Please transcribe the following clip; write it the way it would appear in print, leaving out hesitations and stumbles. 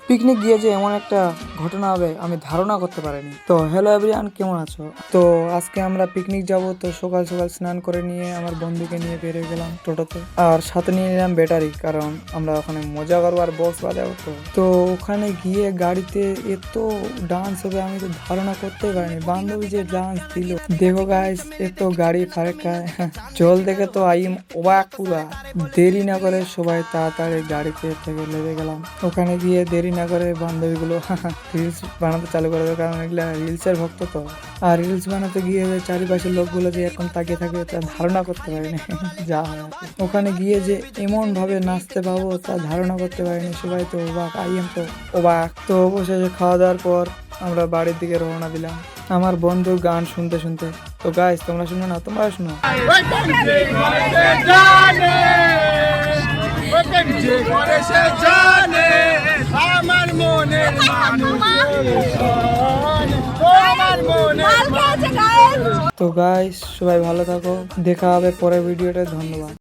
Picnic গিয়ে যে এমন একটা ঘটনা হবে আমি ধারণা করতে পারিনি। তো হ্যালো এভরিওয়ান, কেমন আছো? তো আজকে আমরা পিকনিক যাব। তো সকাল সকাল স্নান করে নিয়ে আমার বন্ধুকে নিয়ে বেরিয়ে গেলাম টোটোতে, আর সাথে নিয়ে নিলাম ব্যাটারি, কারণ আমরা ওখানে মজা করবো আর বক্স বাজাবো। তো ওখানে গিয়ে গাড়িতে এত ডান্স হবে আমি তো ধারণা করতেই পারিনি। বান্ধবী যে ডান্স দিল দেখো গাইস, এত গাড়ি ফারেকায় জল দেখে তো আইম অবাক পুরা। দেরি না করে সবাই তাড়াতাড়ি গাড়িতে থেকে নেমে গেলাম। ওখানে গিয়ে দেরি না করে বান্ধবীগুলো রিলস বানাতে চালু করে দেয়, কারণ এগুলা রিলসের ভক্ত তো। আর রিলস বানাতে গিয়ে চারিপাশের লোকগুলো যে এখন তাকিয়ে থাকে তা ধারণা করতে পারিনি যা হয় আর কি। ওখানে গিয়ে যে এমন ভাবে নাচতে পাবো তা ধারণা করতে পারিনি। সবাই তো অবাক, আইএম তো অবাক। তো অবশেষে খাওয়া দাওয়ার পর আমরা বাড়ির দিকে রওনা দিলাম আমার বন্ধুর গান শুনতে শুনতে। তো গাইস, তোমরা শুনো না? তোমরা শুনো। তো গাইস, সবাই ভালো থাকো, দেখা হবে পরের ভিডিওতে। ধন্যবাদ।